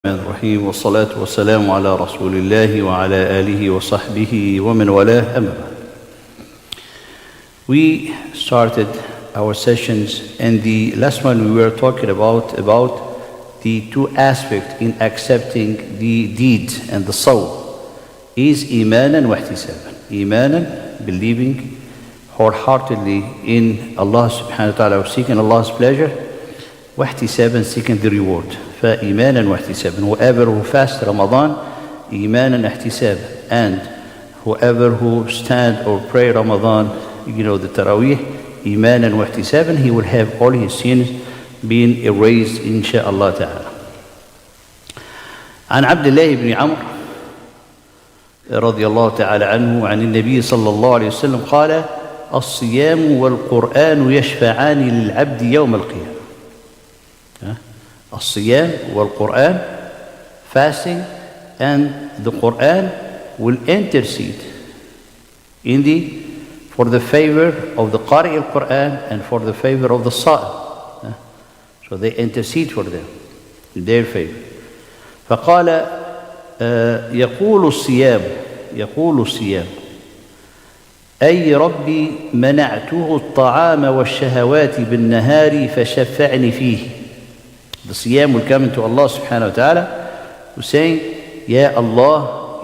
الرحمن الرحيم والصلاة والسلام على رسول الله وعلى آله وصحبه ومن والاه أما بعد. We started our sessions, and the last one we were talking about the two aspects in accepting the deed and the soul is imanan wa ihtisaban. Imanan, believing wholeheartedly in Allah subhanahu wa ta'ala, or seeking Allah's pleasure, wa ihtisaban, seeking the reward. فإيمانا واحتسابا. Whoever who fasts Ramadan, إيمانا احتسابا. And whoever who stand or pray Ramadan, the Taraweeh, إيمانا واحتسابا, he will have all his sins being erased insha'Allah ta'ala. عن عبد الله بن عمرو رضي الله تعالى عنه عن النبي صلى الله عليه وسلم قال: الصيام والقرآن يشفعان للعبد يوم القيامة. الصيام والقرآن, fasting and the Quran will intercede for the favor of the Qari al-Quran and for the favor of the Sa'im. So they intercede for them in their favor. فقال يقول الصيام أي ربي منعته الطعام والشهوات بالنهار فشفعني فيه. The Siyam will come into Allah subhanahu wa ta'ala who's saying, Ya Allah,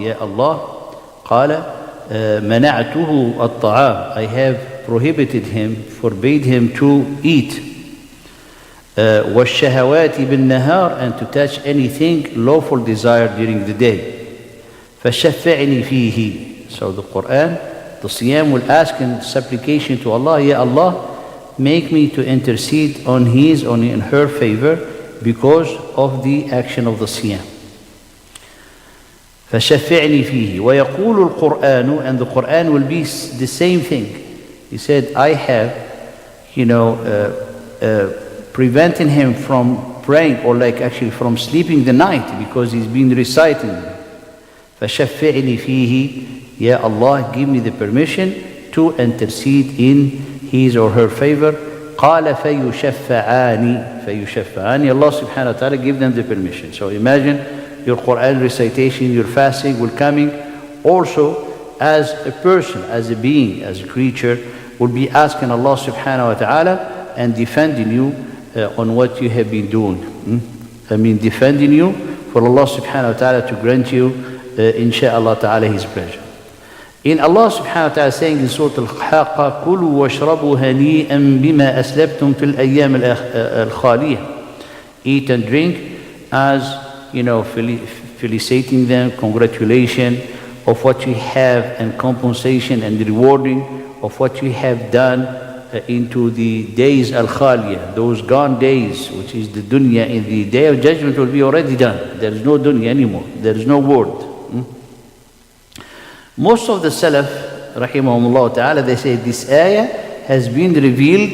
قال منعته الطعام, I have prohibited him, forbade him to eat, والشهوات بالنهار, and to touch anything lawful desired during the day. فشفعني فيه. So the Quran, the Siyam will ask in supplication to Allah, Ya Allah, make me to intercede in her favor because of the action of the Siyam. فشفعني فيه. ويقول القرآن, and the Quran will be the same thing. He said, I have, preventing him from praying, or actually from sleeping the night, because he's been reciting. فشفعني فيه. Ya Allah, give me the permission to intercede in his or her favor. قال فيشفعان. Allah subhanahu wa ta'ala give them the permission. So imagine your Quran recitation, your fasting will coming also as a person, as a being, as a creature, will be asking Allah subhanahu wa ta'ala and defending you on what you have been doing. Defending you for Allah subhanahu wa ta'ala to grant you insha'Allah ta'ala his pleasure. In Allah subhanahu wa ta'ala saying in Surah Al-Haqqa, كُلُوا وَاشْرَبُوا هَنِيئًا بِمَا أَسْلَبْتُمْ فِي الْأَيَّامِ الْخَالِيَةِ. Eat and drink as, felicitating them, congratulation of what you have, and compensation and rewarding of what you have done into the days al-khaliyah, those gone days, which is the dunya. In the day of judgment will be already done. There is no dunya anymore. There is no world. Most of the Salaf, rahimahumullah ta'ala, they say this ayah has been revealed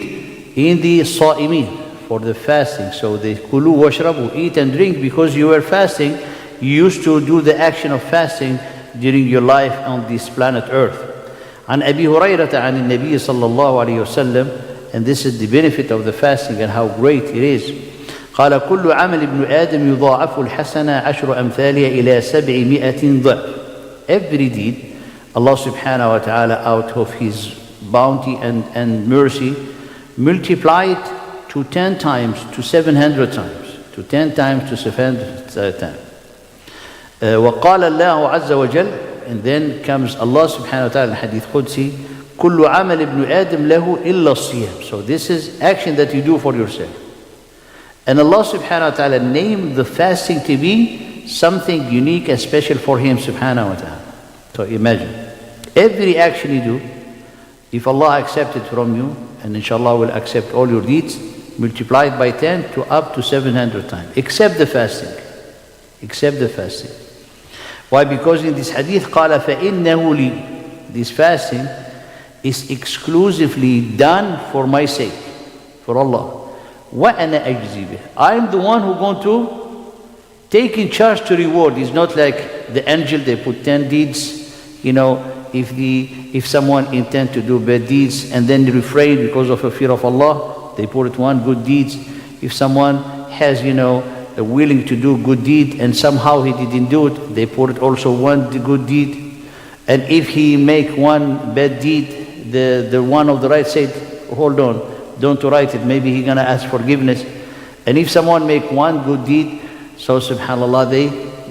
in the Sa'imin, for the fasting. So they kulu washrabu, eat and drink, because you were fasting. You used to do the action of fasting during your life on this planet Earth. عن أبي هريرة عن النبي صلى الله عليه وسلم, and this is the benefit of the fasting and how great it is. قال كل عمل ابن آدم يضاعف الحسنة عشر أمثالها إلى 700 ضعف. Every deed, Allah subhanahu wa ta'ala, out of his bounty and mercy, multiply it to 10 times, to 700 times, to 10 times, to 700 times. وقال الله عز وجل, and then comes Allah subhanahu wa ta'ala in Hadith Qudsi, كل عمل ابن آدم له إلا الصيام. So this is action that you do for yourself. And Allah subhanahu wa ta'ala named the fasting to be something unique and special for him subhanahu wa ta'ala. So imagine, every action you do, if Allah accepts it from you, and inshallah will accept all your deeds, multiplied by 10 to up to 700 times, except the fasting. Except the fasting. Why? Because in this hadith, قَالَ فَإِنَّهُ لِي, this fasting is exclusively done for my sake, for Allah. وَأَنَا أَجْزِي بِهِ, I am the one who going to take in charge to reward. It's not like the angel, they put 10 deeds. If someone intend to do bad deeds and then refrain because of a fear of Allah, they put it one good deeds. If someone has willing to do good deed and somehow he didn't do it, they put also one good deed. And if he make one bad deed, the one of the right said, hold on, don't write it, maybe he's gonna ask forgiveness. And if someone make one good deed, so subhanallah,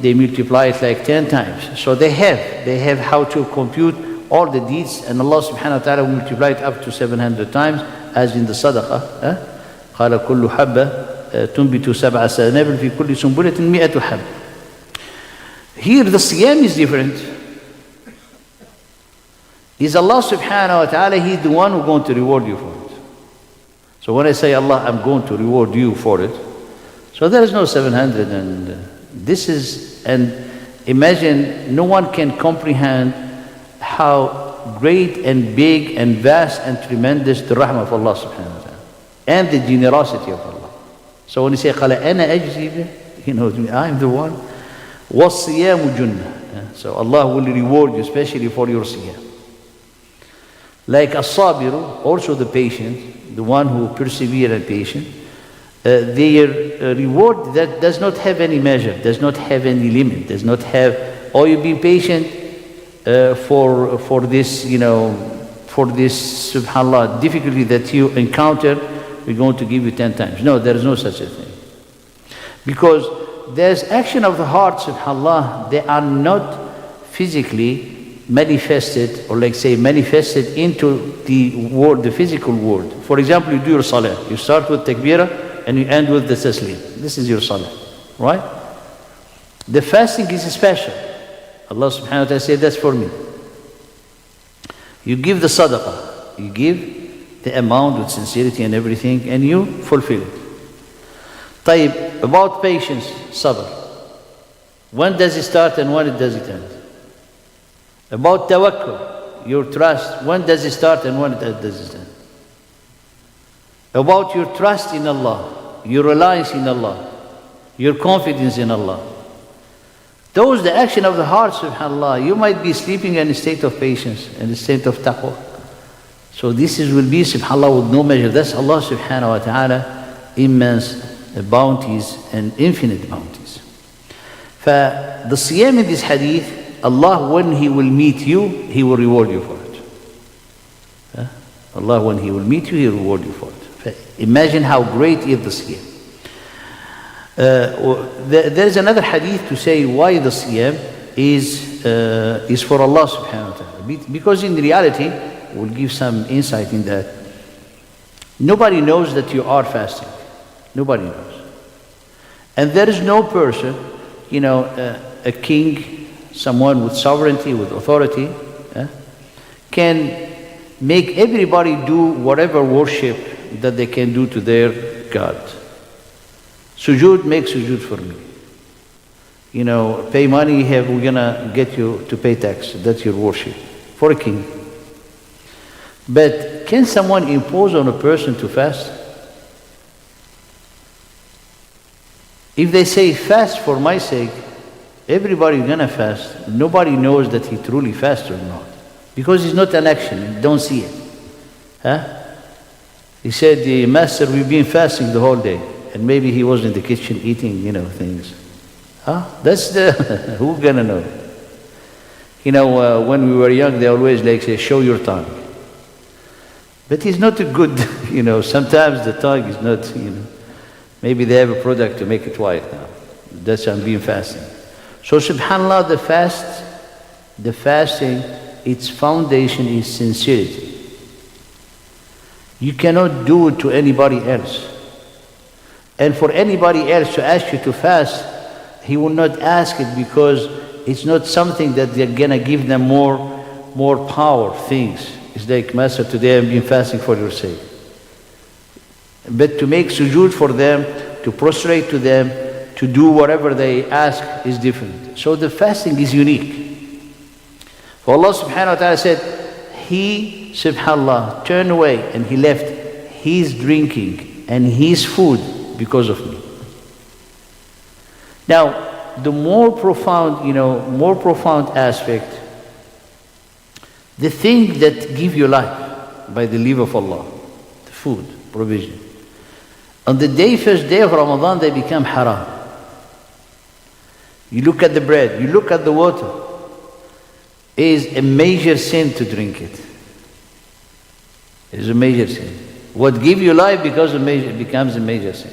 they multiply it like 10 times. So they have how to compute all the deeds, and Allah subhanahu wa ta'ala will multiply it up to 700 times, as in the sadaqah. قال كل حبة تنبت 7 سنابل في كل سنبلة 100 حبة. Here the siyam is different. Is Allah subhanahu wa ta'ala, He's the one who's going to reward you for it. So when I say Allah, I'm going to reward you for it, so there is no 700, and this is, and imagine, no one can comprehend how great and big and vast and tremendous the rahmah of Allah subhanahu wa ta'ala and the generosity of Allah. So when you say قال أنا أجزي به, I'm the one. وَالصِّيَامُ جُنَّةٌ. So Allah will reward you especially for your siyam. Like as-sabiru, also the patient, the one who persevere and patient, their reward that does not have any measure, does not have any limit, does not have, oh, you've been patient for this, for this, subhanAllah, difficulty that you encounter, we're going to give you 10 times. No, there is no such a thing. Because there's action of the heart, subhanAllah, they are not physically manifested, or like say manifested into the world, the physical world. For example, you do your salah, you start with takbirah and you end with the taslim. This is your salah, right? The fasting is special. Allah subhanahu wa ta'ala said, that's for me. You give the sadaqah, you give the amount with sincerity and everything, and you fulfill it. Tayyib, about patience, sabr. When does it start and when does it end? About tawakkul, your trust, when does it start and when does it end? About your trust in Allah, your reliance in Allah, your confidence in Allah. Those, the action of the heart, subhanAllah. You might be sleeping in a state of patience, in a state of taqwa. So this will be, subhanAllah, with no measure. That's Allah subhanahu wa ta'ala, immense bounties and infinite bounties. The siyam in this hadith, Allah, when He will meet you, He will reward you for it. Allah, when He will meet you, He will reward you for it. Imagine how great is the siyam. There is another hadith to say why the siyam is for Allah subhanahu wa ta'ala. Because in reality, we'll give some insight in that. Nobody knows that you are fasting. Nobody knows. And there is no person, a king, someone with sovereignty, with authority, can make everybody do whatever worship that they can do to their God. Sujood, make sujood for me. Pay money, we're gonna get you to pay tax. That's your worship for a king. But can someone impose on a person to fast? If they say fast for my sake, everybody's gonna fast. Nobody knows that he truly fasts or not, because it's not an action. You don't see it. He said, the master, we've been fasting the whole day. And maybe he was in the kitchen eating, things. That's who's gonna know? When we were young, they always say, show your tongue. But it's not a good, sometimes the tongue is not, maybe they have a product to make it white now. That's I'm being fasting. So subhanAllah, the fasting, its foundation is sincerity. You cannot do it to anybody else. And for anybody else to ask you to fast, he will not ask it because it's not something that they're gonna give them more power things. It's like, Master, today I've been fasting for your sake. But to make sujood for them, to prostrate to them, to do whatever they ask is different. So the fasting is unique. For Allah subhanahu wa ta'ala said, He, subhanAllah, turned away and He left His drinking and His food because of me. Now, the more profound aspect, the thing that give you life by the leave of Allah, the food, provision. On the first day of Ramadan, they become haram. You look at the bread, you look at the water. It is a major sin to drink it. It is a major sin. What gives you life becomes a major sin.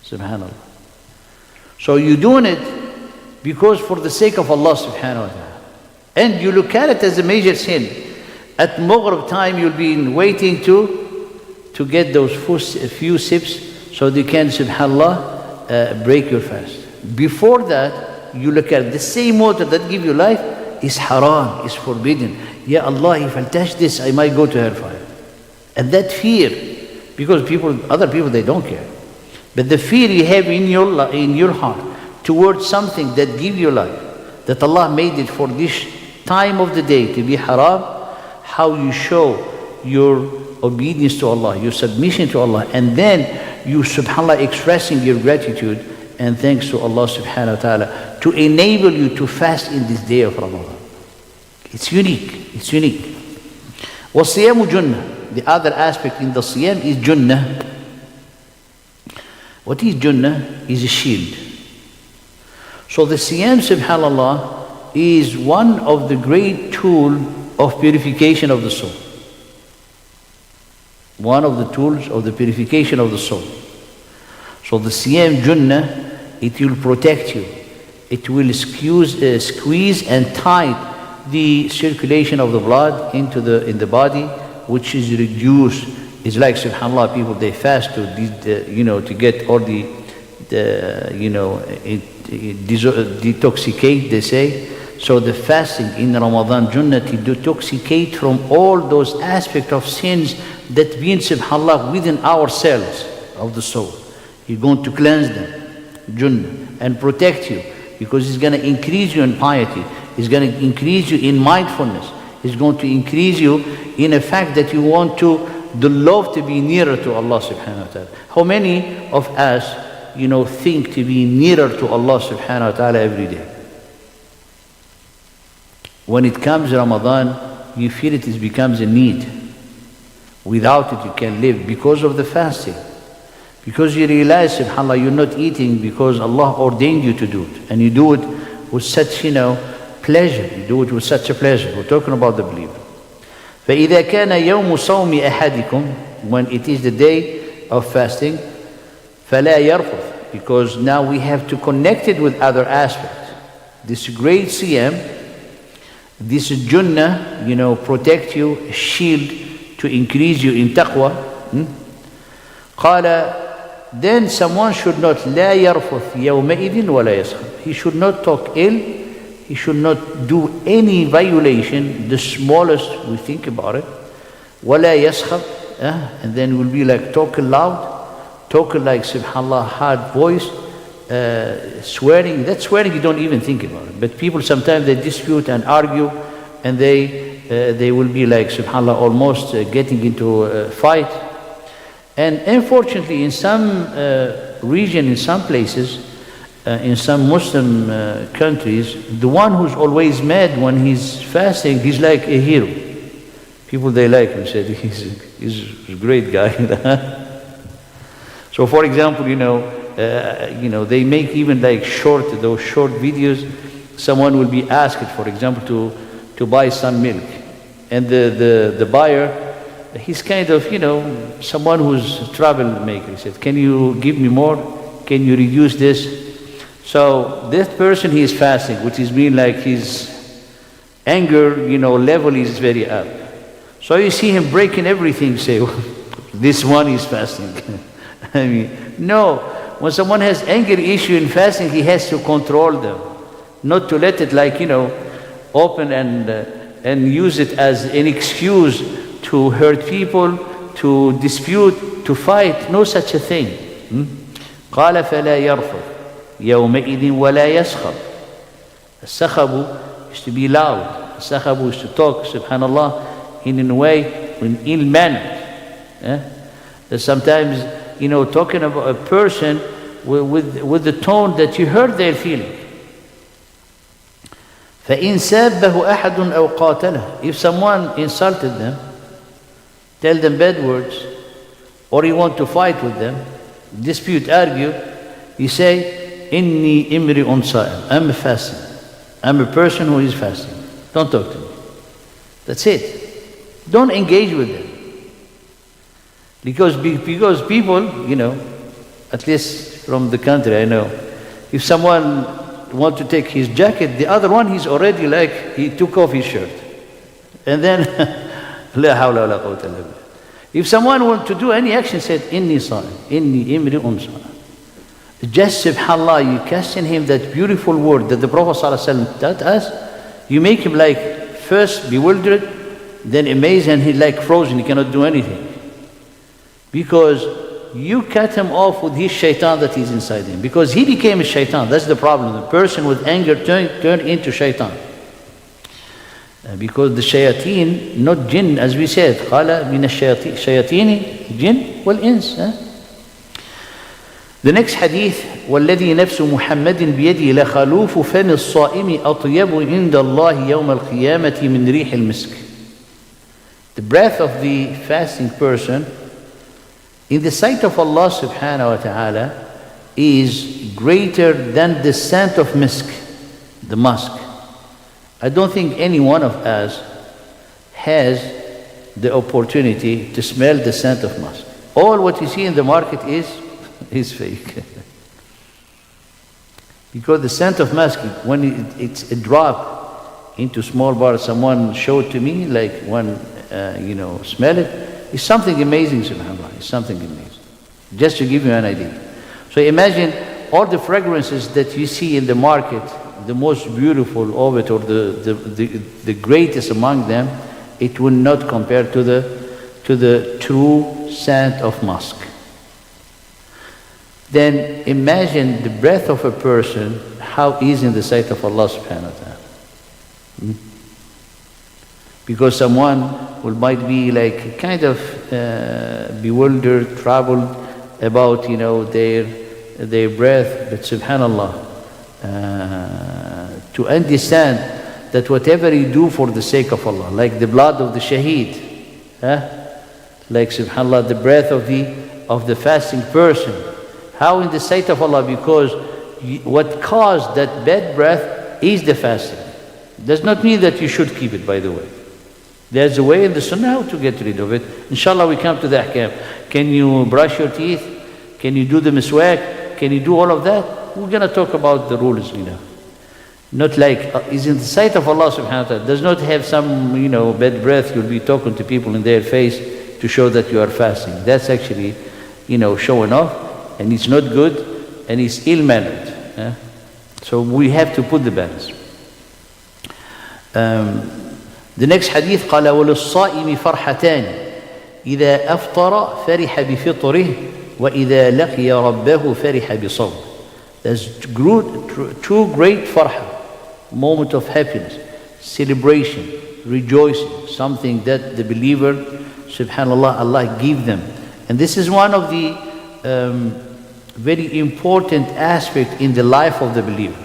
Subhanallah. So you're doing it because for the sake of Allah subhanahu wa ta'ala. And you look at it as a major sin. At Maghrib time you'll be waiting to get those few sips so they can, subhanallah, break your fast. Before that, you look at the same water that gives you life is haram, is forbidden. Ya Allah, if I touch this, I might go to hellfire. And that fear, because other people, they don't care. But the fear you have in your heart towards something that gives you life, that Allah made it for this time of the day to be haram, how you show your obedience to Allah, your submission to Allah, and then you, subhanAllah, expressing your gratitude and thanks to Allah subhanahu wa ta'ala to enable you to fast in this day of Ramadan. It's unique. It's unique. وَالصِّيَامُ جُنَّةٌ. The other aspect in the siyam is junnah. What is junnah? Is a shield. So the siyam, subhanallah, is one of the great tools of purification of the soul. One of the tools of the purification of the soul. So the siyam junnah, it will protect you. It will squeeze and tight the circulation of the blood in the body, which is reduced. It's like, subhanallah, people, they fast to get all the detoxicate, they say. So the fasting in Ramadan, Junnah, to detoxicate from all those aspects of sins that been, subhanallah, within ourselves of the soul. You're going to cleanse them, Junnah, and protect you, because it's going to increase you in piety. It's going to increase you in mindfulness. It's going to increase you in a fact that you want the love to be nearer to Allah subhanahu wa ta'ala. How many of us, think to be nearer to Allah subhanahu wa ta'ala every day? When it comes Ramadan, you feel it becomes a need. Without it you can live because of the fasting. Because you realize, subhanAllah, you're not eating because Allah ordained you to do it. And you do it with such, pleasure. You do it with such a pleasure. We're talking about the believer. فَإِذَا كَانَ يَوْمُ صَوْمِ أَحَدِكُمْ. When it is the day of fasting, فَلَا يَرْفُثْ. Because now we have to connect it with other aspects. This great siyam, this junnah, protect you, shield to increase you in taqwa. قال, then someone should not لا يرفث يومئذ ولا يسخر. He should not talk ill. He should not do any violation, the smallest we think about it. ولا يسخر. And then we'll be like talking loud, talking like, subhanallah, hard voice, swearing. That swearing you don't even think about it. But people sometimes they dispute and argue, and they will be like, subhanallah, almost getting into a fight. And unfortunately, in some region, in some places, in some Muslim countries, the one who's always mad when he's fasting, he's like a hero. People, they like him, said he's a great guy. So, for example, they make even like those short videos. Someone will be asked, for example, to buy some milk, and the buyer, he's kind of, someone who's a troublemaker. He said, can you give me more? Can you reduce this? So this person, he is fasting, which is mean like his anger, level is very up. So you see him breaking everything, say, this one is fasting. I mean, no. When someone has anger issue in fasting, he has to control them. Not to let it like, open and use it as an excuse to hurt people, to dispute, to fight. No such a thing. قال فلا يرفض يومئذ ولا يسخب. السخب is to be loud. السخب is to talk, subhanallah, in a way, in ill manner. Sometimes, talking about a person with the tone that you hurt their feeling. فإن سابه أحد أو قاتله. If someone insulted them, tell them bad words, or you want to fight with them, dispute, argue, you say, إني امرئ صائم. I'm a fasting. I'm a person who is fasting. Don't talk to me. That's it. Don't engage with them. Because people, you know, at least from the country I know, if someone wants to take his jacket, the other one, he's already like, he took off his shirt. And then, لا حول ولا قوة إلا بالله. If someone wants to do any action, said, إني صائم, إني امرئ صائم. Just subhanAllah, you cast in him that beautiful word that the Prophet ﷺ taught us, you make him like first bewildered, then amazed, and he's like frozen, he cannot do anything. Because you cut him off with his shaitan that is inside him. Because he became a shaitan, that's the problem. The person with anger turned into shaitan. Because the shayateen, not jinn, as we said, قال من الشياطين جن والإنس. The next hadith, والذي نفس محمد بيده لخلوف فم الصائم أطيب عند الله يوم القيامة من ريح المسك. The breath of the fasting person in the sight of Allah subhanahu wa ta'ala is greater than the scent of musk, the musk. I don't think any one of us has the opportunity to smell the scent of musk. All what you see in the market is fake. Because the scent of musk, when it's a drop into small bar, someone showed to me, like one, smell it, it's something amazing, subhanAllah, it's something amazing. Just to give you an idea. So imagine all the fragrances that you see in the market, the most beautiful of it, or the greatest among them, it will not compare to the true scent of musk. Then imagine the breath of a person, how is in the sight of Allah subhanahu wa ta'ala. Because someone might be like kind of bewildered, troubled about their breath, but subhanallah, to understand that whatever you do for the sake of Allah, like the blood of the shaheed, like subhanallah, the breath of the fasting person, how in the sight of Allah, because what caused that bad breath is the fasting. Does not mean that you should keep it, by the way. There's a way in the sunnah how to get rid of it. Inshallah, we come to the ahkam. Can you brush your teeth? Can you do the miswak? Can you do all of that? We're going to talk about the rules, Not like, is in the sight of Allah subhanahu wa ta'ala. Does not have some, bad breath. You'll be talking to people in their face to show that you are fasting. That's actually, showing off. And it's not good, and it's ill-mannered. So we have to put the balance. The next hadith, قال وللصائم فرحتان إذا أفطر فرح بفطره وإذا لقي ربه فرح بصومه. There's two great farha, moment of happiness, celebration, rejoicing, something that the believer, subhanallah, Allah give them. And this is one of the very important aspect in the life of the believer.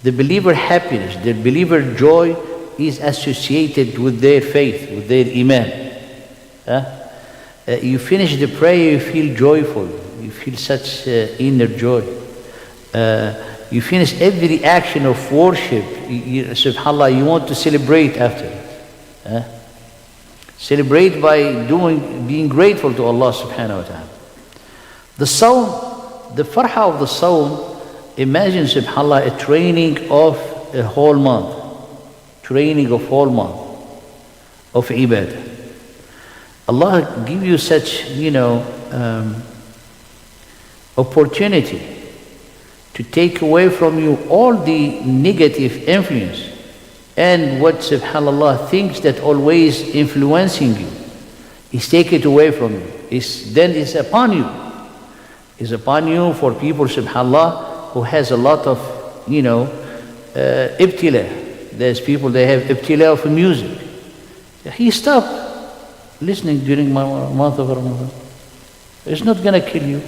The believer happiness, the believer joy is associated with their faith, with their iman. You finish the prayer, you feel joyful, you feel such inner joy. You finish every action of worship, subhanAllah, you want to celebrate after it. Celebrate by being grateful to Allah subhanahu wa ta'ala. The sawm, the farha of the sawm, imagine subhanAllah a training of a whole month. Training of whole month of ibadah. Allah give you such, opportunity to take away from you all the negative influence and what subhanAllah things that always influencing you. Is take it away from you. Then it's upon you. It's upon you for people subhanAllah who has a lot of, ibtila. There's people, they have ibtila of music. He stopped listening during my month of Ramadan. It's not going to kill you.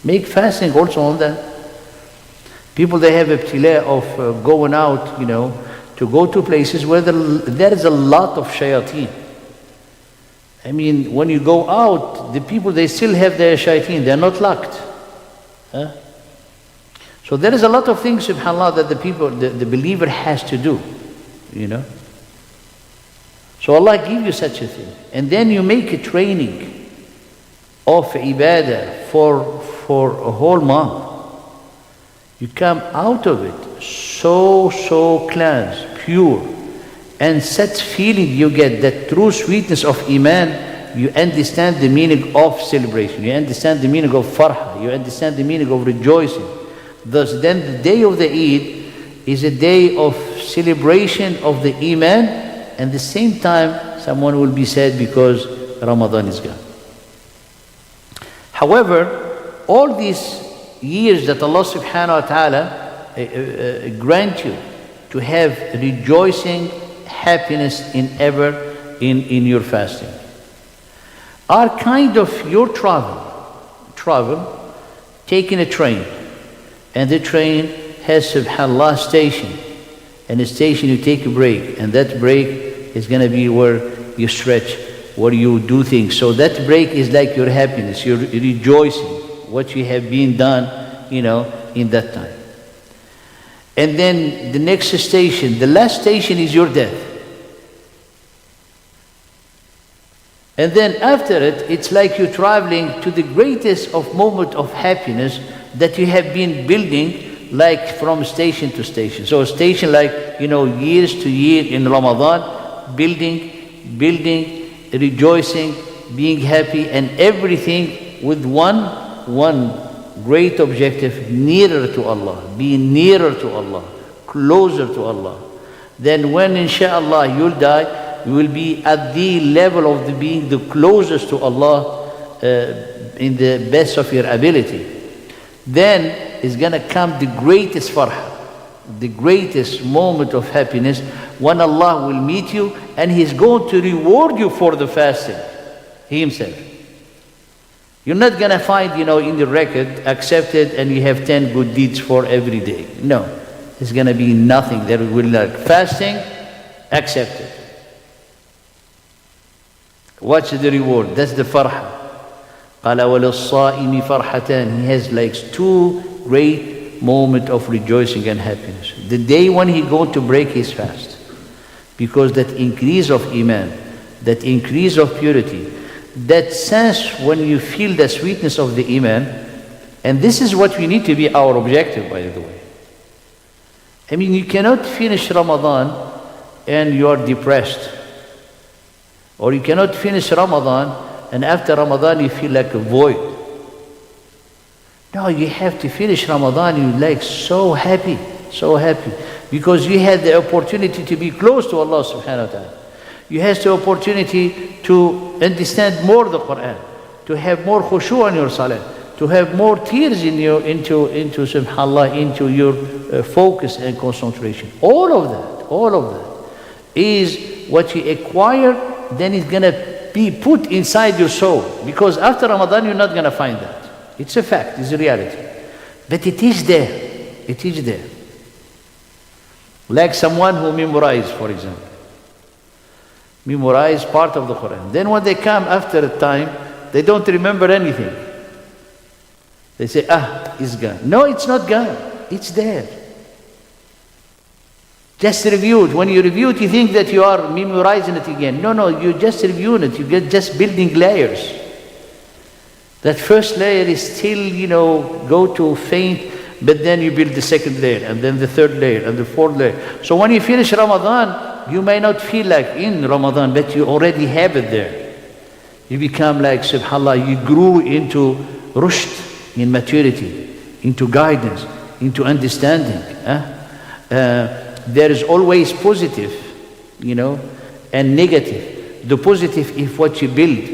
Make fasting also on that. People, they have ibtila of going out, to go to places where there is a lot of shayateen. I mean, when you go out, the people, they still have their shayateen. They're not locked. So there is a lot of things, subhanAllah, that the believer has to do, you know. So Allah give you such a thing. And then you make a training of ibadah for a whole month. You come out of it so cleansed, pure, and such feeling you get, that true sweetness of Iman. You understand the meaning of celebration. You understand the meaning of farha. You understand the meaning of rejoicing. Thus, then the day of the Eid is a day of celebration of the Iman, and at the same time, someone will be sad because Ramadan is gone. However, all these years that Allah subhanahu wa ta'ala grant you to have rejoicing, happiness in your fasting, are kind of your travel, taking a train, and the train has, subhanAllah, station, and the station you take a break, and that break is going to be where you stretch, where you do things. So that break is like your happiness, you're rejoicing what you have been done, you know, in that time. And then the next station, the last station, is your death. And then after it, it's like you're traveling to the greatest of moment of happiness that you have been building, like from station to station. So a station like, you know, years to year in Ramadan, building, rejoicing, being happy, and everything with one great objective: nearer to Allah, being nearer to Allah, closer to Allah. Then when inshallah you'll die, you will be at the level of being the closest to Allah in the best of your ability. Then is going to come the greatest farha, the greatest moment of happiness, when Allah will meet you and He's going to reward you for the fasting, He Himself. You're not going to find, you know, in the record, accepted and you have 10 good deeds for every day. No, there's going to be nothing. There will be like fasting, accepted. What's the reward? That's the farha. قَالَ وَلِلصَّائِمِ فَرْحَتَانِ. He has like two great moments of rejoicing and happiness. The day when he's going to break his fast. Because that increase of Iman, that increase of purity, that sense when you feel the sweetness of the Iman, and this is what we need to be our objective, by the way. I mean, you cannot finish Ramadan and you are depressed. Or you cannot finish Ramadan and after Ramadan you feel like a void. No, you have to finish Ramadan and you're like so happy, because you had the opportunity to be close to Allah subhanahu wa ta'ala. You had the opportunity to understand more the Quran, to have more khushu' in your salah, to have more tears in your, into subhanAllah, into your focus and concentration. All of that is what you acquire. Then it's going to be put inside your soul. Because after Ramadan, you're not going to find that. It's a fact, it's a reality. But it is there. It is there. Like someone who memorized, for example. Memorize part of the Quran. Then when they come after a time, they don't remember anything. They say, it's gone. No, it's not gone. It's there. Just review it. When you review it, you think that you are memorizing it again. No, you just reviewing it. You get just building layers. That first layer is still, you know, go to faint, but then you build the second layer, and then the third layer, and the fourth layer. So when you finish Ramadan, you may not feel like in Ramadan, but you already have it there. You become like, subhanAllah, you grew into rushd, in maturity, into guidance, into understanding. There is always positive, you know, and negative. The positive is what you build,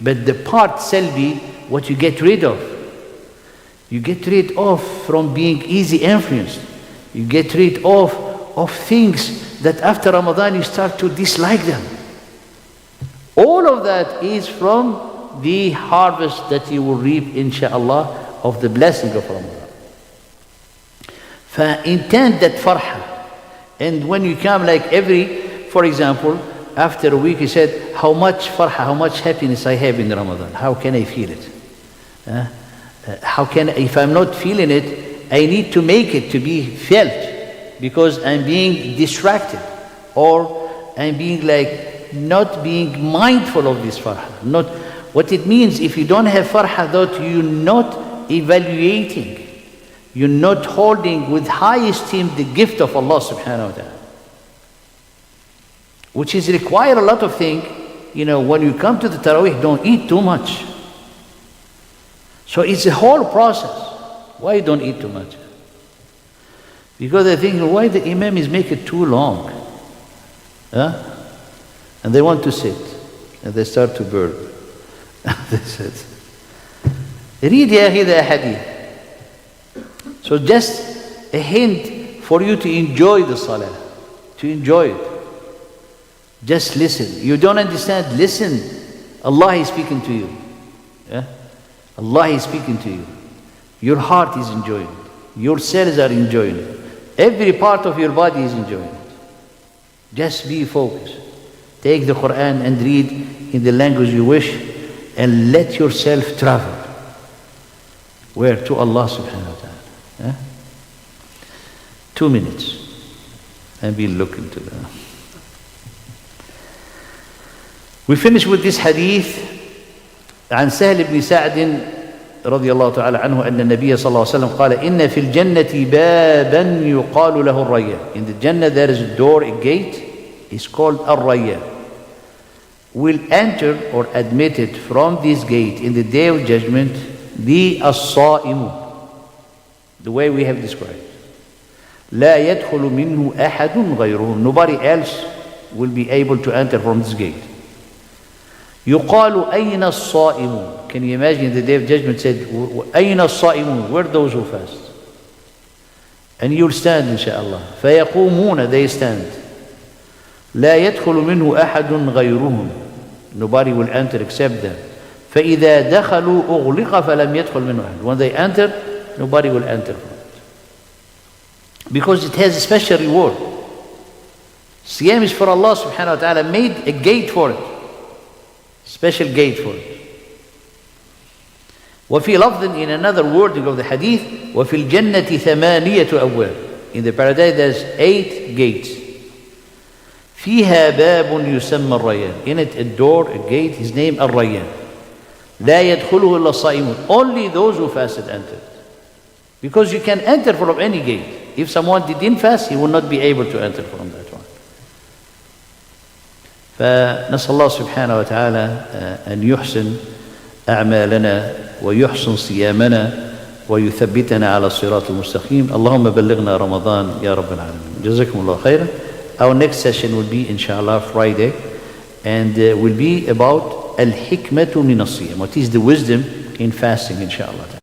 but the part selby, what you get rid of. You get rid of from being easy influenced. You get rid of things that after Ramadan you start to dislike them. All of that is from the harvest that you will reap, insha'Allah, of the blessing of Ramadan. Intend that farha. And when you come like for example, after a week you said, how much farha, how much happiness I have in Ramadan. How can I feel it? How can, if I'm not feeling it, I need to make it to be felt because I'm being distracted or I'm being like not being mindful of this farha. Not what it means if you don't have farha, that you're not evaluating, you're not holding with high esteem the gift of Allah subhanahu wa ta'ala, which is require a lot of things. You know, when you come to the Taraweeh, don't eat too much. So it's a whole process. Why you don't eat too much? Because they think, why the Imam is make it too long? Huh? And they want to sit. And they start to burp. They said, read ya akhi the hadith. So just a hint for you to enjoy the salah. To enjoy it. Just listen. You don't understand? Listen. Allah is speaking to you. Yeah? Allah is speaking to you. Your heart is enjoying it. Your cells are enjoying it. Every part of your body is enjoying it. Just be focused. Take the Quran and read in the language you wish and let yourself travel. Where? To Allah subhanahu wa ta'ala. Yeah? 2 minutes. And we'll look into that. We finish with this hadith عن سهل بن سعد رضي الله تعالى عنه أن النبي صلى الله عليه وسلم قال إن في الجنة بابا يقال له الريان. In the Jannah there is a door, a gate, it's called الريان. Will enter or admitted from this gate in the day of judgment the الصائم, the way we have described. لا يدخل منه أحد غيره. Nobody else will be able to enter from this gate. يقال أين الصائمون. Can you imagine the day of judgment said أين الصائمون, where are those who fast? And you'll stand inshallah. فيقومون, they stand. لا يدخل منه أحد غيرهم. Nobody will enter except them. فإذا دخلوا أغلق فلم يدخل منه أحد. When they enter, nobody will enter from it. Because it has a special reward. Siyam is for Allah subhanahu wa ta'ala, made a gate for it. Special gate for it. وفي لفظ, in another wording of the hadith, وفي الجنة ثمانية أبواب. In the paradise there's 8 gates. فيها باب يسمى الريان. In it a door, a gate, his name الريان. لا يدخله إلا الصائمون. Only those who fasted entered. Because you can enter from any gate. If someone didn't fast, he will not be able to enter from that one. فنسأل الله سبحانه وتعالى أن يحسن أعمالنا ويحسن صيامنا ويثبتنا على الصراط المستقيم. اللهم بلغنا رمضان يا رب العالمين. جزاكم الله خيرا. Our next session will be inshallah Friday, and will be about al-hikmatu min as-siyam. What is the wisdom in fasting inshallah.